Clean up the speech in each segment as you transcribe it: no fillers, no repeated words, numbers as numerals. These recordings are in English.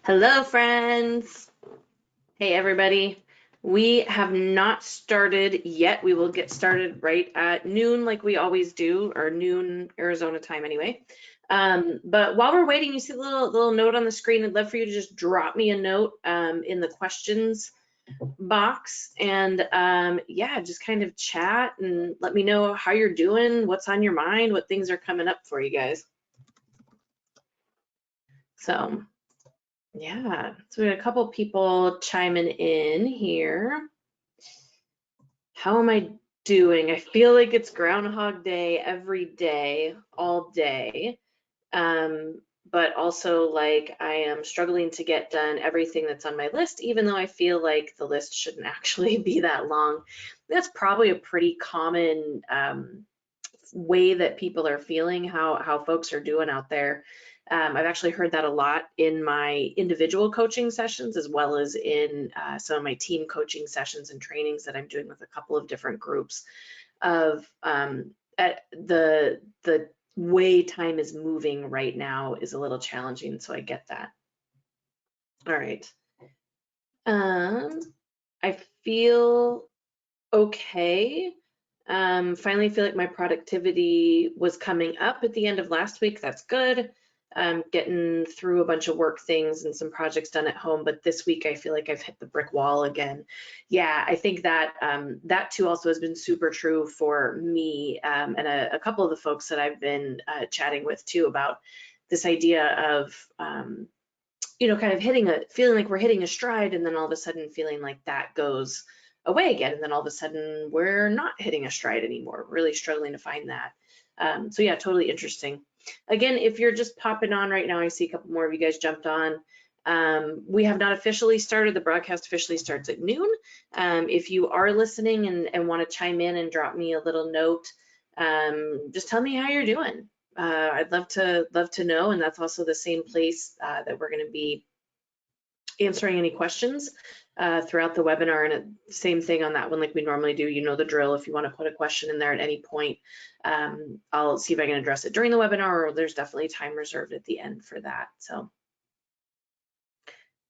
Hello, friends. Hey, everybody. We have not started yet. We will get started right at noon, like we always do, or noon Arizona time anyway. But while we're waiting, you see the little note on the screen. I'd love for you to just drop me a note in the questions box, and yeah, just kind of chat and let me know how you're doing, what's on your mind, what things are coming up for you guys. So. Yeah, so we had a couple people chiming in here. How am I doing? I feel like it's Groundhog Day every day, all day. Um, but also like I am struggling to get done everything that's on my list, even though I feel like the list shouldn't actually be that long. That's probably a pretty common way that people are feeling, how folks are doing out there. I've actually heard that a lot in my individual coaching sessions, as well as in some of my team coaching sessions and trainings that I'm doing with a couple of different groups of at the way time is moving right now is a little challenging, so I get that. All right. I feel okay. Finally feel like my productivity was coming up at the end of last week. That's good. Getting through a bunch of work things and some projects done at home, but this week I feel like I've hit the brick wall again. Yeah, I think that that too also has been super true for me and a couple of the folks that I've been chatting with too about this idea of kind of feeling like we're hitting a stride, and then all of a sudden feeling like that goes away again, and then all of a sudden we're not hitting a stride anymore. Really struggling to find that. So yeah, totally interesting. Again, if you're just popping on right now, I see a couple more of you guys jumped on. We have not officially started. The broadcast officially starts at noon. If you are listening and want to chime in and drop me a little note, just tell me how you're doing. I'd love to know, and that's also the same place that we're going to be answering any questions throughout the webinar. And same thing on that one, like we normally do. You know the drill. If you want to put a question in there at any point, I'll see if I can address it during the webinar, or there's definitely time reserved at the end for that. So,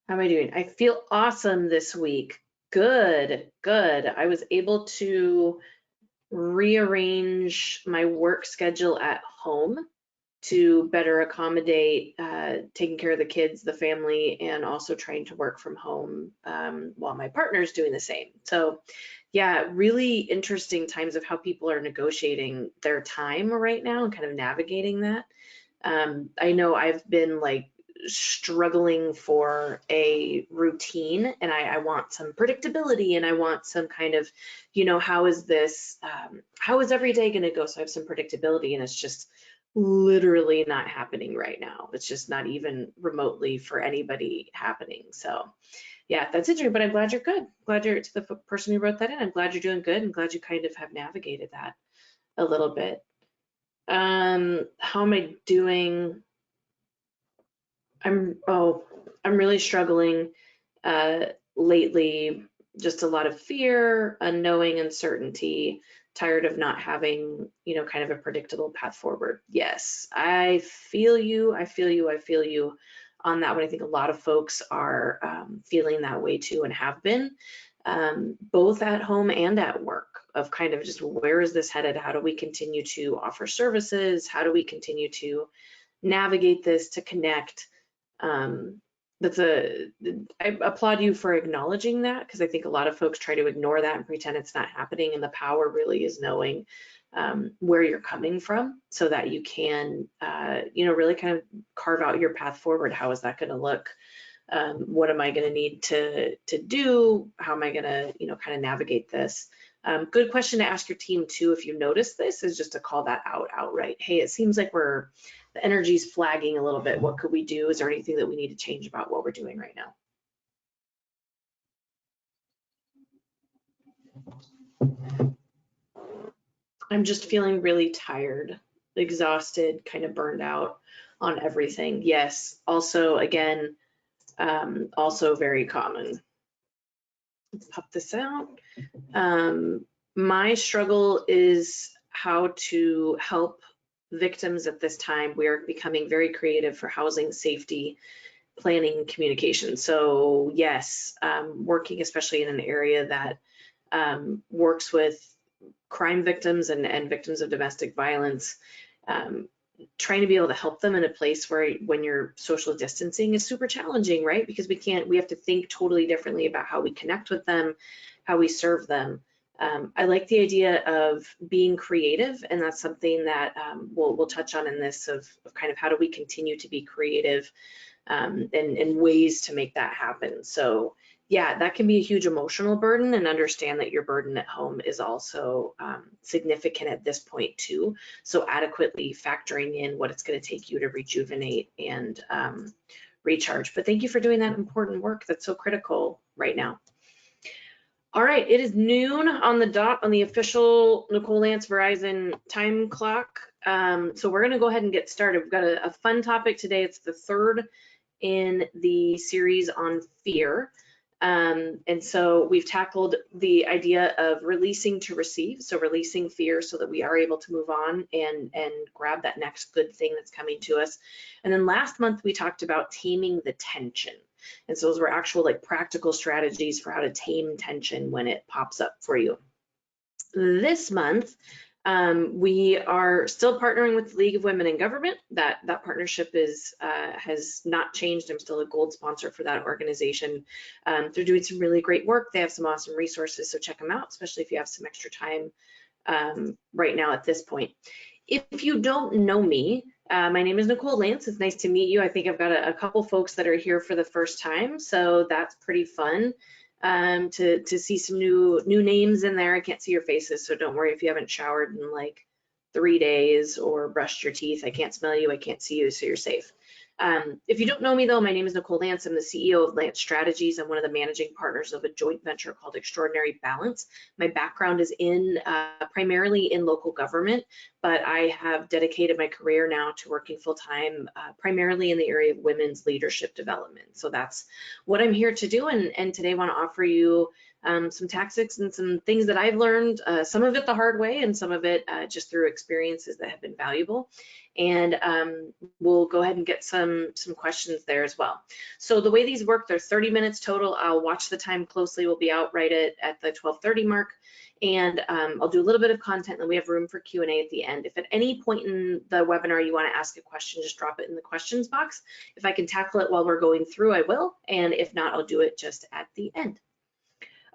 how am I doing? I feel awesome this week. Good, good. I was able to rearrange my work schedule at home to better accommodate taking care of the kids, the family, and also trying to work from home while my partner's doing the same. So yeah, really interesting times of how people are negotiating their time right now and kind of navigating that. I know I've been like struggling for a routine, and I want some predictability, and I want some kind of, how is this, how is every day going to go? So I have some predictability, and it's just literally not happening right now. It's just not even remotely for anybody happening. So yeah, that's interesting, but I'm glad you're good. Glad you're to the person who wrote that in. I'm glad you're doing good. I'm glad you kind of have navigated that a little bit. How am I doing? I'm really struggling lately. Just a lot of fear, unknowing, uncertainty, tired of not having, kind of a predictable path forward. Yes, I feel you. I feel you. I feel you on that one. I think a lot of folks are feeling that way too, and have been, both at home and at work, of kind of just where is this headed? How do we continue to offer services? How do we continue to navigate this, to connect? That's I applaud you for acknowledging that, because I think a lot of folks try to ignore that and pretend it's not happening, and the power really is knowing where you're coming from, so that you can really kind of carve out your path forward. How is that going to look? What am I going to need to do? How am I going to kind of navigate this? Good question to ask your team too, if you notice this, is just to call that out outright. Hey, it seems like the energy's flagging a little bit. What could we do? Is there anything that we need to change about what we're doing right now? I'm just feeling really tired, exhausted, kind of burned out on everything. Yes, also, again, also very common. Let's pop this out. My struggle is how to help victims at this time. We are becoming very creative for housing, safety, planning communication. So yes, working especially in an area that works with crime victims and victims of domestic violence, um, trying to be able to help them in a place where when you're social distancing is super challenging, right? Because we have to think totally differently about how we connect with them, how we serve them. I like the idea of being creative, and that's something that we'll touch on in this of kind of how do we continue to be creative and ways to make that happen. So yeah, that can be a huge emotional burden, and understand that your burden at home is also significant at this point too. So adequately factoring in what it's going to take you to rejuvenate and recharge. But thank you for doing that important work that's so critical right now. All right, it is noon on the dot on the official Nicole Lance Verizon time clock. So we're going to go ahead and get started. We've got a fun topic today. It's the third in the series on fear. And so we've tackled the idea of releasing to receive, so releasing fear so that we are able to move on and grab that next good thing that's coming to us. And then last month we talked about taming the tension. And so those were actual like practical strategies for how to tame tension when it pops up for you. This month, we are still partnering with the League of Women in Government. That partnership has not changed. I'm still a gold sponsor for that organization. They're doing some really great work. They have some awesome resources, so check them out, especially if you have some extra time right now at this point. If you don't know me, my name is Nicole Lance. It's nice to meet you. I think I've got a couple folks that are here for the first time, so that's pretty fun. To see some new names in there. I can't see your faces, so don't worry if you haven't showered in like 3 days or brushed your teeth. I can't smell you, I can't see you, so you're safe. If you don't know me though, my name is Nicole Lance. I'm the CEO of Lance Strategies. I'm one of the managing partners of a joint venture called Extraordinary Balance. My background is in primarily in local government, but I have dedicated my career now to working full-time, primarily in the area of women's leadership development. So that's what I'm here to do, and today I want to offer you some tactics and some things that I've learned, some of it the hard way and some of it just through experiences that have been valuable. And we'll go ahead and get some questions there as well. So the way these work, they're 30 minutes total. I'll watch the time closely. We'll be out right at the 12:30 mark. And I'll do a little bit of content, and we have room for Q&A at the end. If at any point in the webinar you want to ask a question, just drop it in the questions box. If I can tackle it while we're going through, I will. And if not, I'll do it just at the end.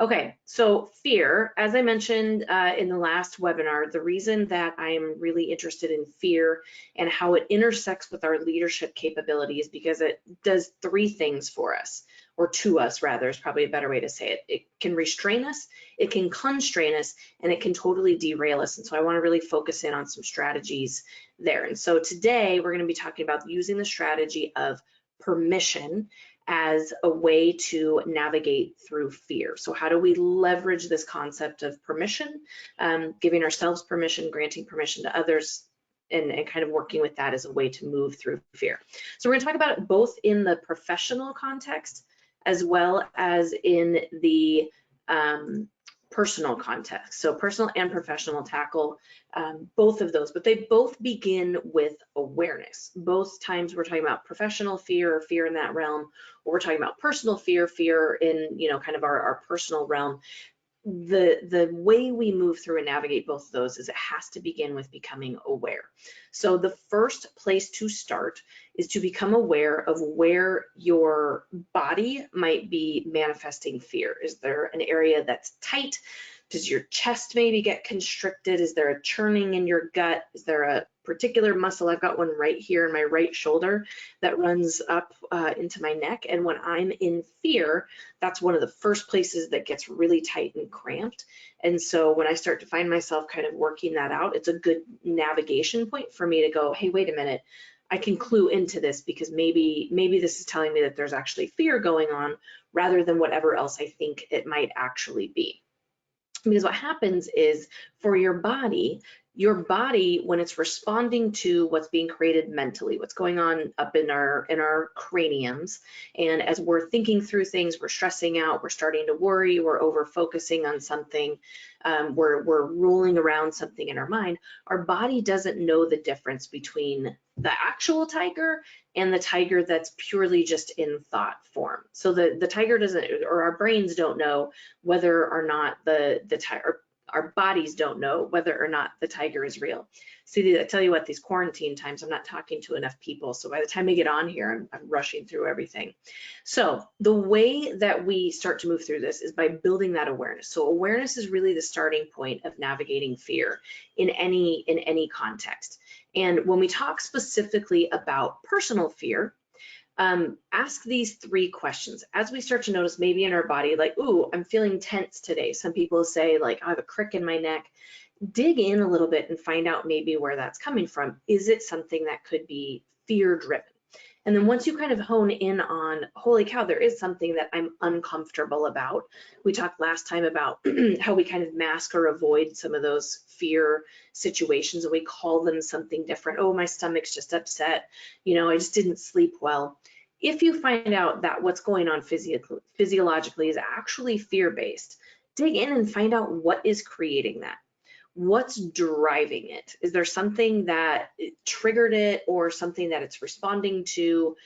Okay, so fear, as I mentioned in the last webinar, the reason that I am really interested in fear and how it intersects with our leadership capabilities, because it does three things for us, or to us rather, is probably a better way to say it. It can restrain us, it can constrain us, and it can totally derail us. And so I want to really focus in on some strategies there. And so today we're going to be talking about using the strategy of permission as a way to navigate through fear. So how do we leverage this concept of permission, giving ourselves permission, granting permission to others, and kind of working with that as a way to move through fear. So we're going to talk about it both in the professional context as well as in the personal context. So personal and professional will tackle both of those, but they both begin with awareness. Both times we're talking about professional fear or fear in that realm, or we're talking about personal fear in, you know, kind of our personal realm. The way we move through and navigate both of those is it has to begin with becoming aware. So the first place to start is to become aware of where your body might be manifesting fear. Is there an area that's tight? Does your chest maybe get constricted? Is there a churning in your gut? Is there a particular muscle? I've got one right here in my right shoulder that runs up into my neck. And when I'm in fear, that's one of the first places that gets really tight and cramped. And so when I start to find myself kind of working that out, it's a good navigation point for me to go, hey, wait a minute, I can clue into this, because maybe this is telling me that there's actually fear going on rather than whatever else I think it might actually be. Because what happens is, for your body your body, when it's responding to what's being created mentally, what's going on up in our craniums, and as we're thinking through things, we're stressing out, we're starting to worry, we're over focusing on something, we're rolling around something in our mind, our body doesn't know the difference between the actual tiger and the tiger that's purely just in thought form. So the tiger doesn't, or our brains don't know whether or not the tiger, our bodies don't know whether or not the tiger is real. See, I tell you what, these quarantine times, I'm not talking to enough people. So by the time I get on here, I'm rushing through everything. So the way that we start to move through this is by building that awareness. So awareness is really the starting point of navigating fear in any context. And when we talk specifically about personal fear, ask these 3 questions. As we start to notice maybe in our body, like, ooh, I'm feeling tense today. Some people say like, I have a crick in my neck. Dig in a little bit and find out maybe where that's coming from. Is it something that could be fear driven? And then once you kind of hone in on, holy cow, there is something that I'm uncomfortable about. We talked last time about how we kind of mask or avoid some of those fear situations and we call them something different. Oh, my stomach's just upset. You know, I just didn't sleep well. If you find out that what's going on physiologically is actually fear-based, dig in and find out what is creating that. What's driving it? Is there something that triggered it or something that it's responding to?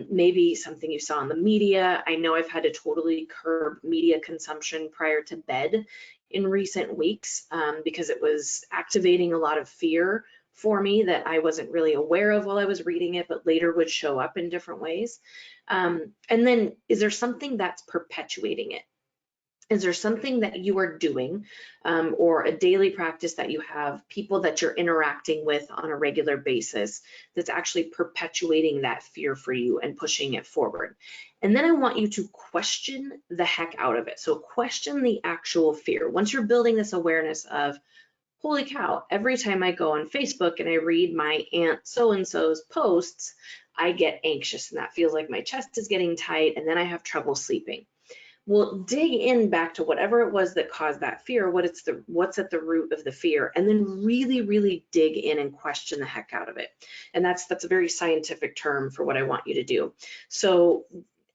Maybe something you saw in the media. I know I've had to totally curb media consumption prior to bed in recent weeks because it was activating a lot of fear for me that I wasn't really aware of while I was reading it, but later would show up in different ways. And then is there something that's perpetuating it? Is there something that you are doing or a daily practice that you have, people that you're interacting with on a regular basis that's actually perpetuating that fear for you and pushing it forward? And then I want you to question the heck out of it. So question the actual fear. Once you're building this awareness of, holy cow, every time I go on Facebook and I read my aunt so-and-so's posts, I get anxious and that feels like my chest is getting tight and then I have trouble sleeping. Well, dig in back to whatever it was that caused that fear, what's at the root of the fear, and then really, really dig in and question the heck out of it. And that's a very scientific term for what I want you to do. So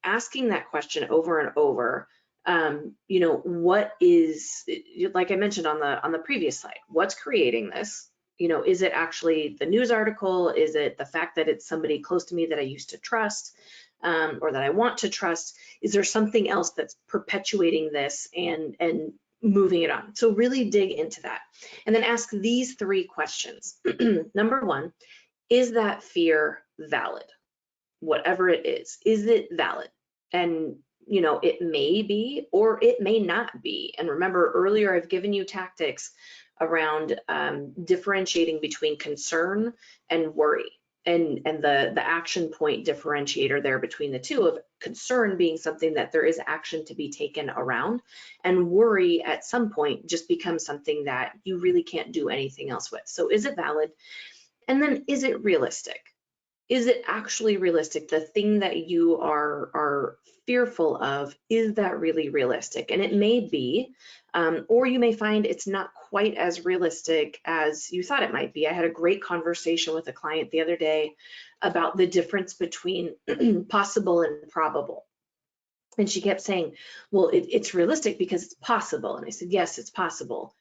asking that question over and over, you know, what is, like I mentioned on the previous slide, what's creating this? You know, is it actually the news article? Is it the fact that it's somebody close to me that I used to trust? Or that I want to trust? Is there something else that's perpetuating this and moving it on? So really dig into that. And then ask these 3 questions. Number 1, is that fear valid? Whatever it is it valid? And you know, it may be or it may not be. And remember, earlier I've given you tactics around differentiating between concern and worry. And the action point differentiator there between the two, of concern being something that there is action to be taken around, and worry at some point just becomes something that you really can't do anything else with. So is it valid? And then is it realistic? Is it actually realistic? The thing that you are fearful of, is that really realistic? And it may be, or you may find it's not quite as realistic as you thought it might be. I had a great conversation with a client the other day about the difference between possible and probable. And she kept saying, well, it's realistic because it's possible. And I said, yes, it's possible.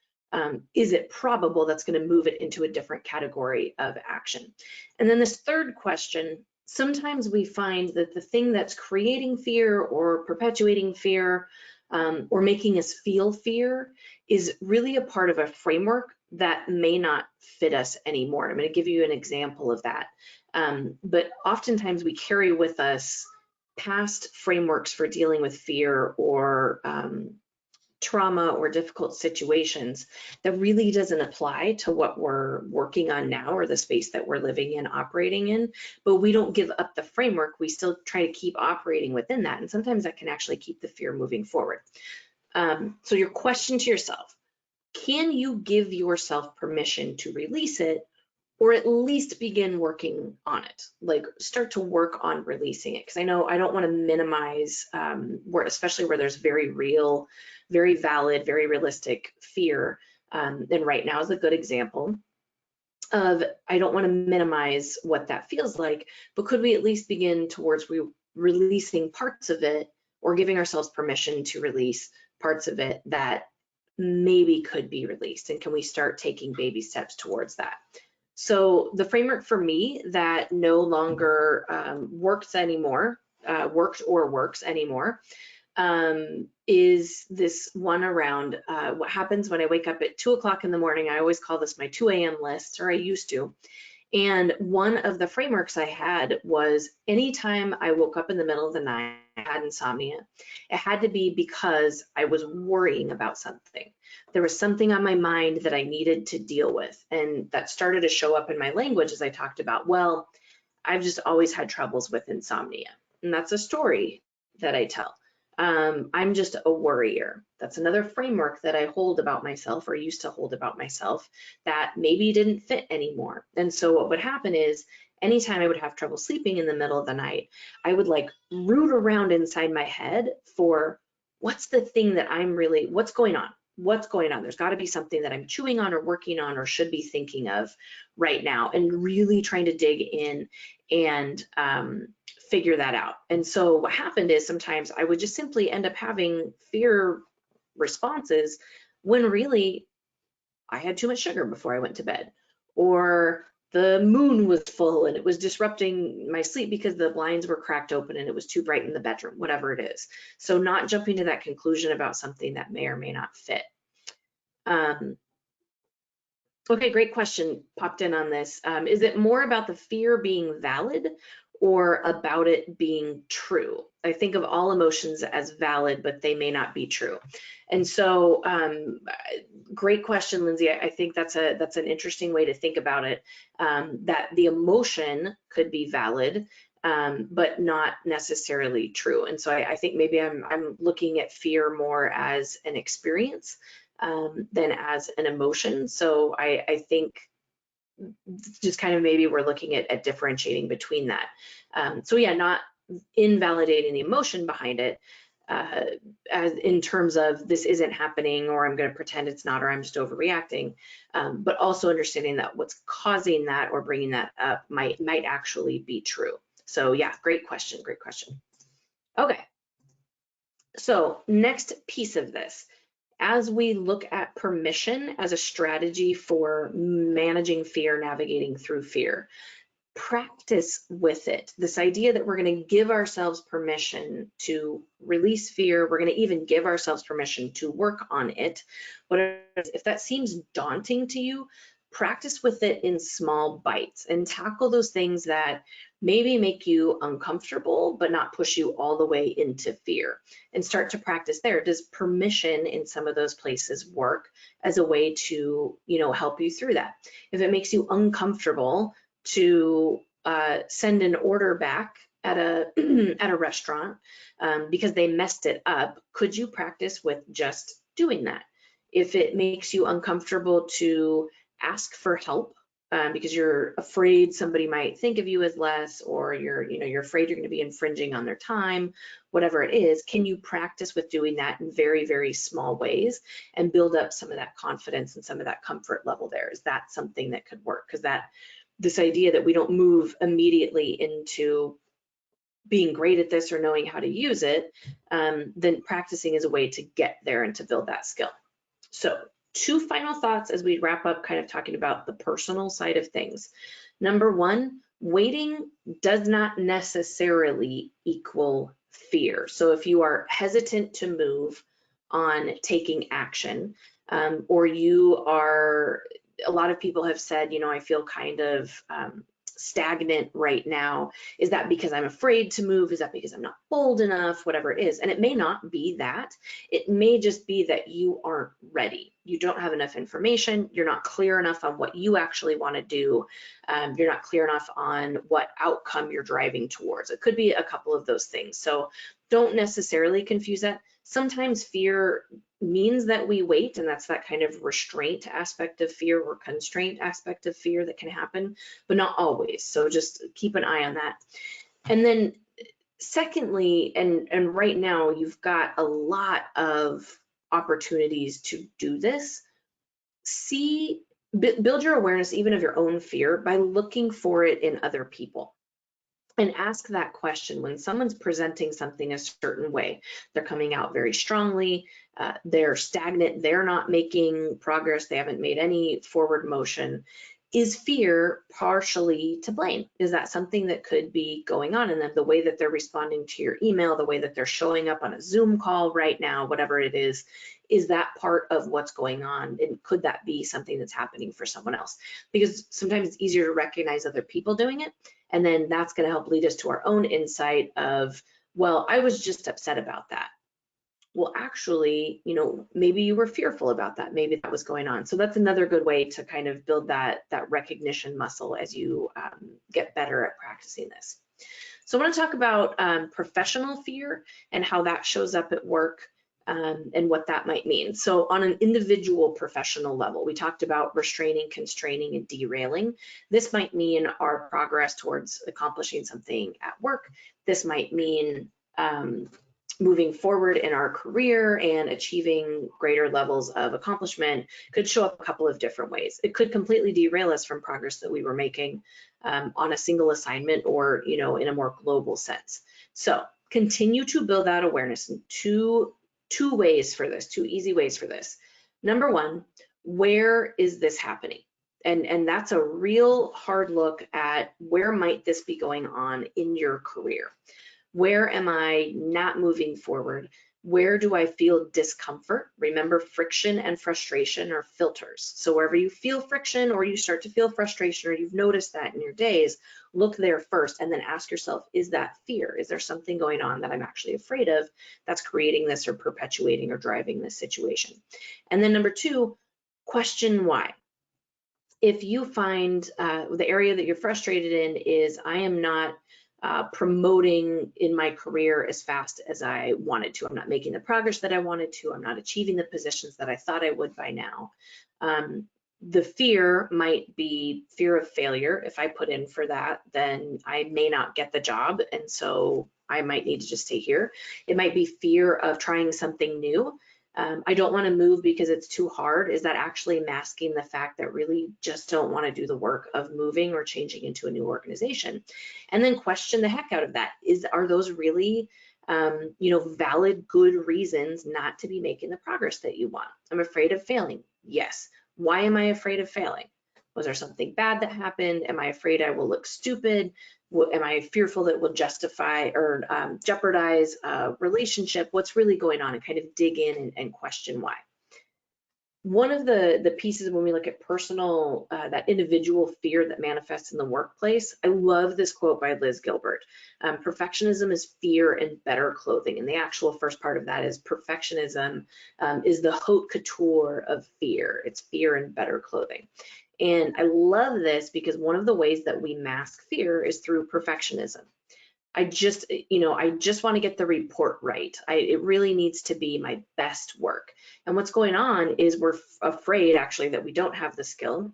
Is it probable? That's going to move it into a different category of action. And then this third question, sometimes we find that the thing that's creating fear or perpetuating fear or making us feel fear is really a part of a framework that may not fit us anymore. I'm going to give you an example of that. But oftentimes we carry with us past frameworks for dealing with fear or trauma or difficult situations that really doesn't apply to what we're working on now or the space that we're living in, operating in, but we don't give up the framework. We still try to keep operating within that. And sometimes that can actually keep the fear moving forward. So your question to yourself, can you give yourself permission to release it, or at least begin working on it? Like start to work on releasing it. Because I know I don't want to minimize especially where there's very real, very valid, very realistic fear. And right now is a good example of, I don't want to minimize what that feels like, but could we at least begin towards releasing parts of it, or giving ourselves permission to release parts of it that maybe could be released, and can we start taking baby steps towards that? So the framework for me that no longer works anymore, works anymore, is this one around what happens when I wake up at 2 o'clock in the morning. I always call this my 2 a.m. list, or I used to. And one of the frameworks I had was anytime I woke up in the middle of the night, I had insomnia, it had to be because I was worrying about something. There was something on my mind that I needed to deal with. And that started to show up in my language as I talked about, well, I've just always had troubles with insomnia. And that's a story that I tell. I'm just a worrier. That's another framework that I hold about myself, or used to hold about myself, that maybe didn't fit anymore. And so what would happen is, anytime I would have trouble sleeping in the middle of the night, I would like root around inside my head for what's the thing that what's going on? What's going on? There's got to be something that I'm chewing on or working on or should be thinking of right now, and really trying to dig in and figure that out. And so what happened is, sometimes I would just simply end up having fear responses when really I had too much sugar before I went to bed, or the moon was full and it was disrupting my sleep because the blinds were cracked open and it was too bright in the bedroom, whatever it is. So not jumping to that conclusion about something that may or may not fit. Okay, great question popped in on this. Is it more about the fear being valid, or about it being true? I think of all emotions as valid, but they may not be true. And so, great question, Lindsay. I think that's an interesting way to think about it. That the emotion could be valid, but not necessarily true. And so I think maybe I'm looking at fear more as an experience than as an emotion. So I think just kind of maybe we're looking at differentiating between that. So yeah, not invalidating the emotion behind it, as in terms of this isn't happening, or I'm going to pretend it's not, or I'm just overreacting, but also understanding that what's causing that or bringing that up might actually be true. So yeah, great question, great question. Okay, so next piece of this, as we look at permission as a strategy for managing fear, navigating through fear, practice with it. This idea that we're going to give ourselves permission to release fear, we're going to even give ourselves permission to work on it. If that seems daunting to you, practice with it in small bites and tackle those things that maybe make you uncomfortable, but not push you all the way into fear, and start to practice there. Does permission in some of those places work as a way to, help you through that? If it makes you uncomfortable to send an order back at a at a restaurant because they messed it up, could you practice with just doing that? If it makes you uncomfortable to ask for help because you're afraid somebody might think of you as less, or you're afraid you're going to be infringing on their time, whatever it is, can you practice with doing that in very, very small ways and build up some of that confidence and some of that comfort level there? Is that something that could work? Because this idea that we don't move immediately into being great at this or knowing how to use it, then practicing is a way to get there and to build that skill. So 2 final thoughts as we wrap up, kind of talking about the personal side of things. Number 1, waiting does not necessarily equal fear. So if you are hesitant to move on taking action, or you are, a lot of people have said, I feel kind of stagnant right now. Is that because I'm afraid to move? Is that because I'm not bold enough? Whatever it is. And it may not be that. It may just be that you aren't ready. You don't have enough information. You're not clear enough on what you actually want to do. You're not clear enough on what outcome you're driving towards. It could be a couple of those things. So don't necessarily confuse that. Sometimes fear means that we wait, and that's that kind of restraint aspect of fear or constraint aspect of fear that can happen, but not always. So just keep an eye on that. And then secondly, and right now you've got a lot of opportunities to do this. build your awareness even of your own fear by looking for it in other people. And ask that question when someone's presenting something a certain way. They're coming out very strongly, they're stagnant, they're not making progress, they haven't made any forward motion. Is fear partially to blame? Is that something that could be going on? And then the way that they're responding to your email, the way that they're showing up on a Zoom call right now, whatever it is that part of what's going on? And could that be something that's happening for someone else? Because sometimes it's easier to recognize other people doing it. And then that's going to help lead us to our own insight of, well, I was just upset about that. Well, actually, maybe you were fearful about that. Maybe that was going on. So that's another good way to kind of build that recognition muscle as you get better at practicing this. So I want to talk about professional fear and how that shows up at work. And what that might mean. So on an individual professional level, we talked about restraining, constraining, and derailing. This might mean our progress towards accomplishing something at work. This might mean moving forward in our career and achieving greater levels of accomplishment. Could show up a couple of different ways. It could completely derail us from progress that we were making on a single assignment or in a more global sense. So continue to build that awareness in two easy ways for this. Number one, where is this happening? And that's a real hard look at where might this be going on in your career? Where am I not moving forward? Where do I feel discomfort? Remember, friction and frustration are filters. So wherever you feel friction or you start to feel frustration or you've noticed that in your days, look there first and then ask yourself, is that fear? Is there something going on that I'm actually afraid of that's creating this or perpetuating or driving this situation? And then number two, question why. If you find the area that you're frustrated in is I am not promoting in my career as fast as I wanted to. I'm not making the progress that I wanted to. I'm not achieving the positions that I thought I would by now. The fear might be fear of failure. If I put in for that, then I may not get the job. And so I might need to just stay here. It might be fear of trying something new. I don't want to move because it's too hard. Is that actually masking the fact that really just don't want to do the work of moving or changing into a new organization? And then question the heck out of that. Are those really valid, good reasons not to be making the progress that you want? I'm afraid of failing. Yes. Why am I afraid of failing? Was there something bad that happened? Am I afraid I will look stupid? Am I fearful that will justify or jeopardize a relationship? What's really going on? And kind of dig in and question why. One of the pieces when we look at personal, that individual fear that manifests in the workplace, I love this quote by Liz Gilbert. Perfectionism is fear in better clothing. And the actual first part of that is perfectionism is the haute couture of fear. It's fear in better clothing. And I love this because one of the ways that we mask fear is through perfectionism. I just want to get the report right. It really needs to be my best work. And what's going on is we're afraid actually that we don't have the skill.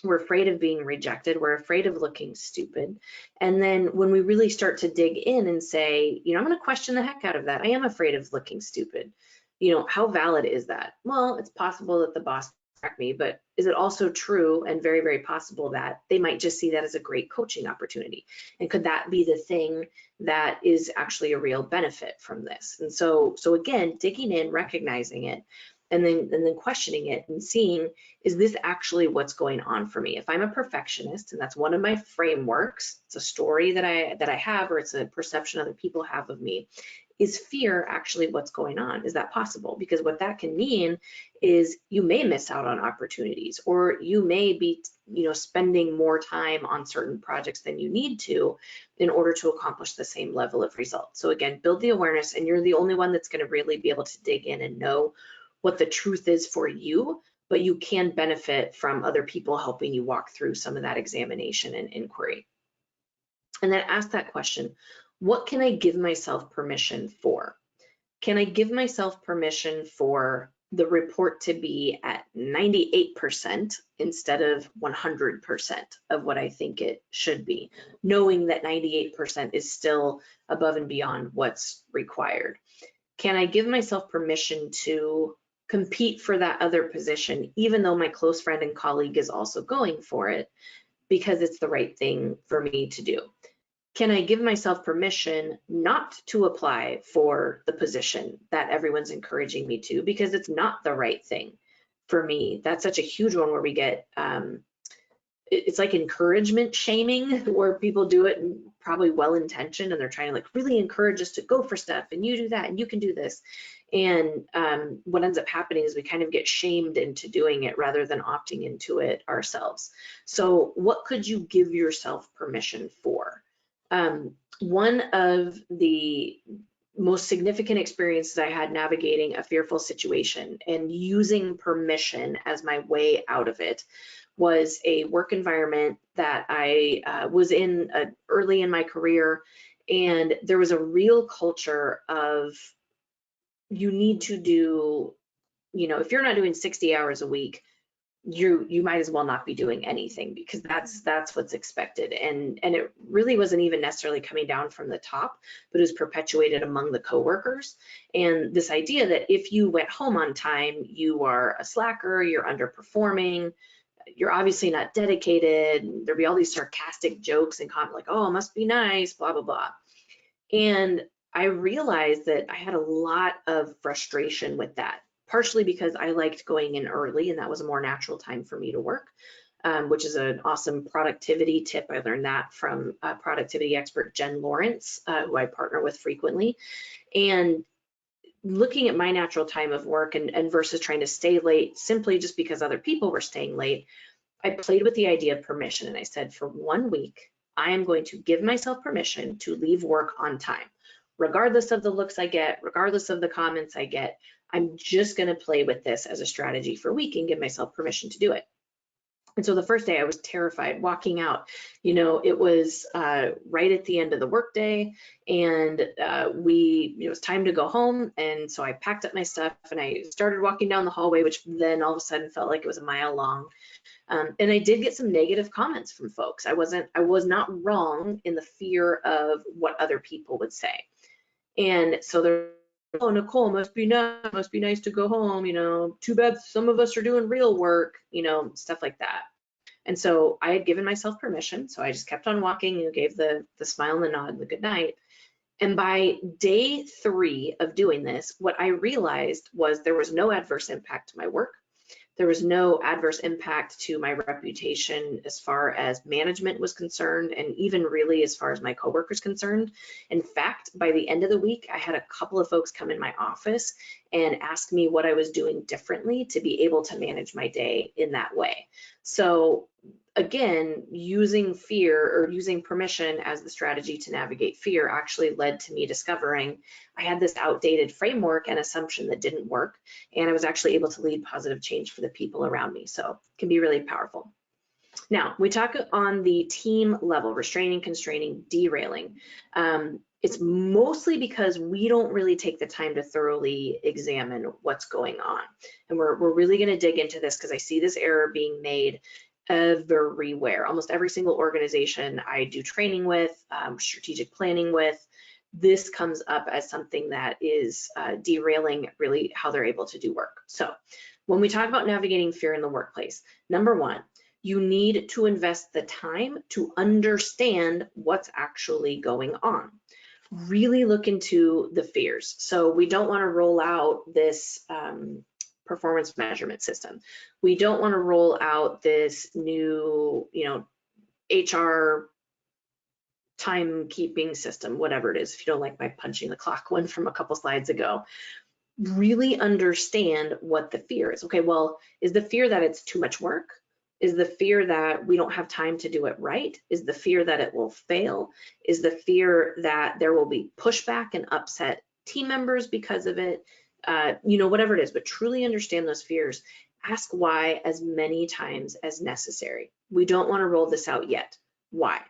We're afraid of being rejected. We're afraid of looking stupid. And then when we really start to dig in and say, I'm going to question the heck out of that. I am afraid of looking stupid. How valid is that? Well, it's possible that the boss correct me, but is it also true and very, very possible that they might just see that as a great coaching opportunity? And could that be the thing that is actually a real benefit from this? And so again, digging in, recognizing it, and then questioning it and seeing, is this actually what's going on for me? If I'm a perfectionist, and that's one of my frameworks, it's a story that I have, or it's a perception other people have of me, is fear actually what's going on? Is that possible? Because what that can mean is you may miss out on opportunities, or you may be, spending more time on certain projects than you need to in order to accomplish the same level of results. So again, build the awareness, and you're the only one that's going to really be able to dig in and know what the truth is for you, but you can benefit from other people helping you walk through some of that examination and inquiry. And then ask that question, what can I give myself permission for? Can I give myself permission for the report to be at 98% instead of 100% of what I think it should be, knowing that 98% is still above and beyond what's required? Can I give myself permission to compete for that other position, even though my close friend and colleague is also going for it, because it's the right thing for me to do? Can I give myself permission not to apply for the position that everyone's encouraging me to because it's not the right thing for me? That's such a huge one where we get, it's like encouragement shaming, where people do it probably well-intentioned and they're trying to like really encourage us to go for stuff and you do that and you can do this. And what ends up happening is we kind of get shamed into doing it rather than opting into it ourselves. So what could you give yourself permission for? One of the most significant experiences I had navigating a fearful situation and using permission as my way out of it was a work environment that I was in early in my career, and there was a real culture of you need to do, if you're not doing 60 hours a week, you might as well not be doing anything, because that's what's expected. And it really wasn't even necessarily coming down from the top, but it was perpetuated among the coworkers. And this idea that if you went home on time, you are a slacker, you're underperforming, you're obviously not dedicated. There'd be all these sarcastic jokes and comments like, oh, it must be nice, blah, blah, blah. And I realized that I had a lot of frustration with that, partially because I liked going in early and that was a more natural time for me to work, which is an awesome productivity tip. I learned that from productivity expert Jen Lawrence, who I partner with frequently. And looking at my natural time of work and versus trying to stay late simply just because other people were staying late, I played with the idea of permission. And I said, for 1 week, I am going to give myself permission to leave work on time, regardless of the looks I get, regardless of the comments I get. I'm just going to play with this as a strategy for a week and give myself permission to do it. And so the first day I was terrified walking out. It was right at the end of the workday, and it was time to go home. And so I packed up my stuff and I started walking down the hallway, which then all of a sudden felt like it was a mile long. And I did get some negative comments from folks. I was not wrong in the fear of what other people would say. And so they're, oh, Nicole, must be nice to go home, too bad some of us are doing real work, stuff like that. And so I had given myself permission, so I just kept on walking, gave the smile and the nod and the good night. And by day 3 of doing this, what I realized was there was no adverse impact to my work. There was no adverse impact to my reputation as far as management was concerned, and even really as far as my coworkers concerned. In fact, by the end of the week, I had a couple of folks come in my office and ask me what I was doing differently to be able to manage my day in that way. So again, using fear or using permission as the strategy to navigate fear actually led to me discovering I had this outdated framework and assumption that didn't work, and I was actually able to lead positive change for the people around me. So it can be really powerful. Now, we talk on the team level, restraining, constraining, derailing. It's mostly because we don't really take the time to thoroughly examine what's going on. And we're really going to dig into this because I see this error being made everywhere. Almost every single organization I do training with, strategic planning with, this comes up as something that is derailing really how they're able to do work. So when we talk about navigating fear in the workplace, number 1, you need to invest the time to understand what's actually going on. Really look into the fears. So we don't want to roll out this performance measurement system. We don't want to roll out this new, HR timekeeping system, whatever it is, if you don't like my punching the clock one from a couple slides ago. Really understand what the fear is. Okay, well, is the fear that it's too much work? Is the fear that we don't have time to do it right? Is the fear that it will fail? Is the fear that there will be pushback and upset team members because of it? Whatever it is, but truly understand those fears. Ask why as many times as necessary. We don't want to roll this out yet. Why?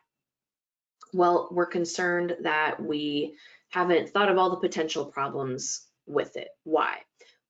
Well, we're concerned that we haven't thought of all the potential problems with it. Why?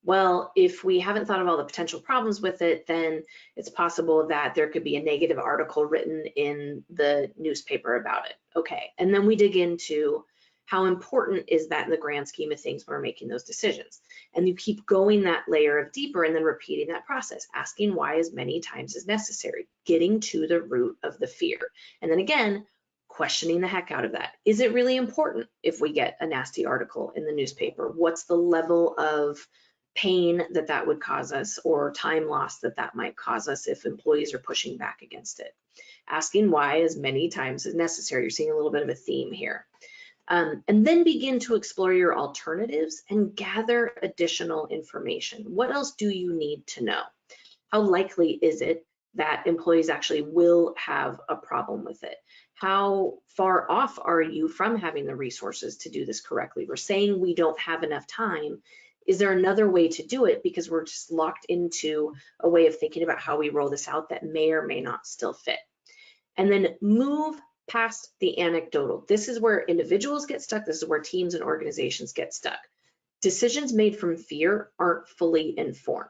Well, if we haven't thought of all the potential problems with it, then it's possible that there could be a negative article written in the newspaper about it. Okay, and then we dig into, How important is that in the grand scheme of things when we're making those decisions? And you keep going that layer of deeper and then repeating that process, asking why as many times as necessary, getting to the root of the fear. And then again, questioning the heck out of that. Is it really important if we get a nasty article in the newspaper? What's the level of pain that that would cause us, or time loss that that might cause us if employees are pushing back against it? Asking why as many times as necessary. You're seeing a little bit of a theme here. And then begin to explore your alternatives and gather additional information. What else do you need to know? How likely is it that employees actually will have a problem with it? How far off are you from having the resources to do this correctly? We're saying we don't have enough time. Is there another way to do it? Because we're just locked into a way of thinking about how we roll this out that may or may not still fit. And then move past the anecdotal. This is where individuals get stuck. This is where teams and organizations get stuck. Decisions made from fear aren't fully informed.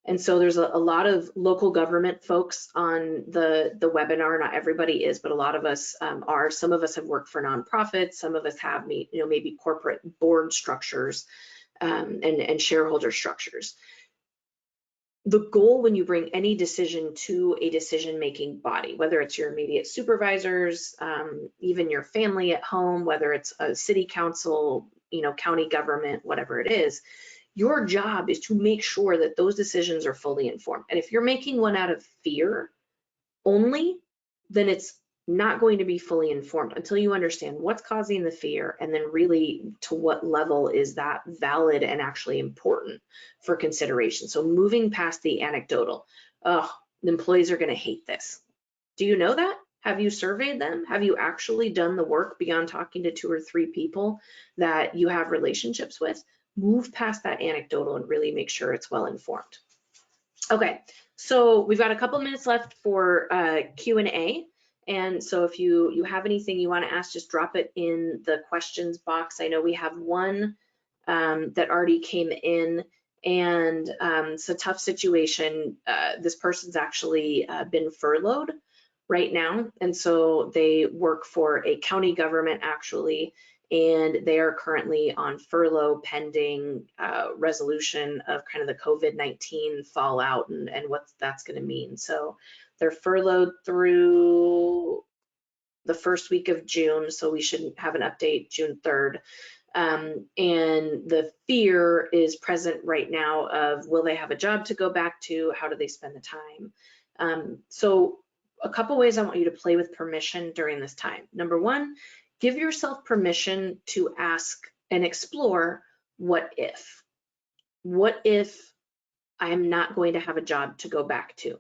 And so there's a lot of local government folks on the webinar. Not everybody is, but a lot of us are. Some of us have worked for nonprofits. Some of us have maybe corporate board structures and shareholder structures. The goal when you bring any decision to a decision-making body, whether it's your immediate supervisors, even your family at home, whether it's a city council, county government, whatever it is, your job is to make sure that those decisions are fully informed. And if you're making one out of fear only, then it's not going to be fully informed until you understand what's causing the fear, and then really to what level is that valid and actually important for consideration. So moving past the anecdotal, oh, the employees are going to hate this. Do you know that? Have you surveyed them? Have you actually done the work beyond talking to 2 or 3 people that you have relationships with? Move past that anecdotal and really make sure it's well informed. Okay, so we've got a couple minutes left for Q&A. And so if you have anything you want to ask, just drop it in the questions box. I know we have one that already came in, and it's a tough situation. This person's actually been furloughed right now. And so they work for a county government actually, and they are currently on furlough pending resolution of kind of the COVID-19 fallout and what that's going to mean. So they're furloughed through the first week of June, so we should have an update June 3rd. And the fear is present right now of, will they have a job to go back to? How do they spend the time? So a couple ways I want you to play with permission during this time. Number one, give yourself permission to ask and explore, what if? What if I'm not going to have a job to go back to?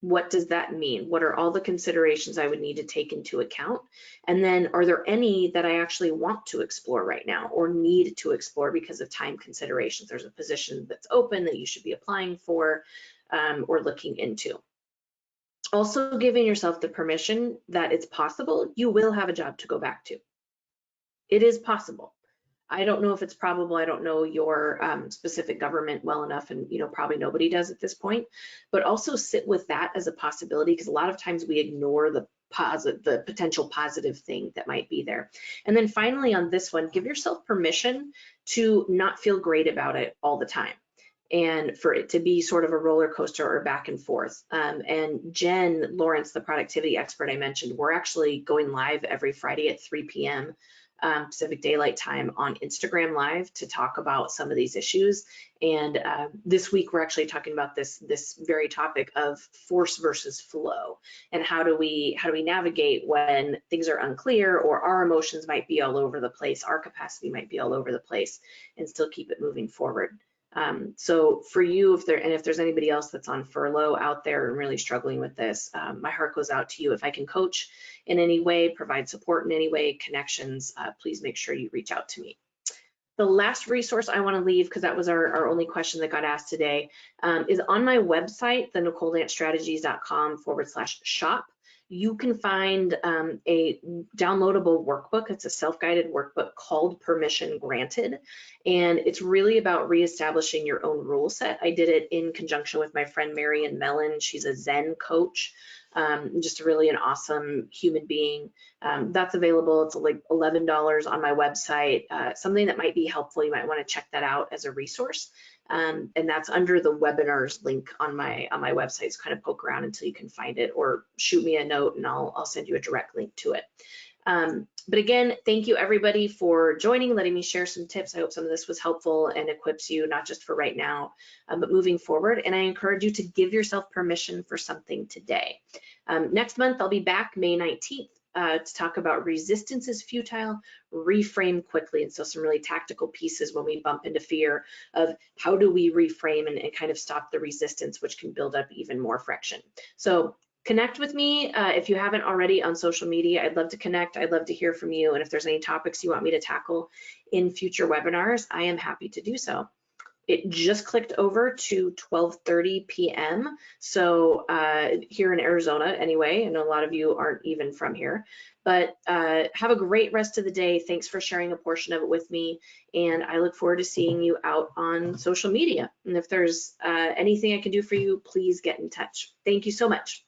What does that mean? What are all the considerations I would need to take into account? And then are there any that I actually want to explore right now or need to explore because of time considerations? There's a position that's open that you should be applying for or looking into. Also giving yourself the permission that it's possible you will have a job to go back to. It is possible. I don't know if it's probable. I don't know your specific government well enough, and probably nobody does at this point, but also sit with that as a possibility, because a lot of times we ignore the potential positive thing that might be there. And then finally on this one, give yourself permission to not feel great about it all the time, and for it to be sort of a roller coaster or back and forth. And Jen Lawrence, the productivity expert I mentioned, we're actually going live every Friday at 3 p.m. Pacific Daylight Time on Instagram Live to talk about some of these issues. And this week we're actually talking about this very topic of force versus flow, and how do we navigate when things are unclear, or our emotions might be all over the place, our capacity might be all over the place, and still keep it moving forward. So for you, if there's anybody else that's on furlough out there and really struggling with this, my heart goes out to you. If I can coach in any way, provide support in any way, connections, please make sure you reach out to me. The last resource I want to leave, because that was our only question that got asked today, is on my website, the NicoleDanceStrategies.com/shop. you can find a downloadable workbook. It's a self-guided workbook called Permission Granted, and it's really about reestablishing your own rule set. I did it in conjunction with my friend Marion Mellon. She's a Zen coach, just really an awesome human being. That's available. It's like $11 on my website. Something that might be helpful. You might want to check that out as a resource. And that's under the webinars link on my website. So kind of poke around until you can find it, or shoot me a note and I'll send you a direct link to it. But again, thank you everybody for joining, letting me share some tips. I hope some of this was helpful and equips you, not just for right now, but moving forward. And I encourage you to give yourself permission for something today. Next month, I'll be back May 19th. To talk about resistance is futile, reframe quickly. And so some really tactical pieces when we bump into fear of how do we reframe and kind of stop the resistance, which can build up even more friction. So connect with me if you haven't already on social media. I'd love to connect. I'd love to hear from you. And if there's any topics you want me to tackle in future webinars, I am happy to do so. It just clicked over to 12:30 p.m. So here in Arizona anyway, I know a lot of you aren't even from here, but have a great rest of the day. Thanks for sharing a portion of it with me. And I look forward to seeing you out on social media. And if there's anything I can do for you, please get in touch. Thank you so much.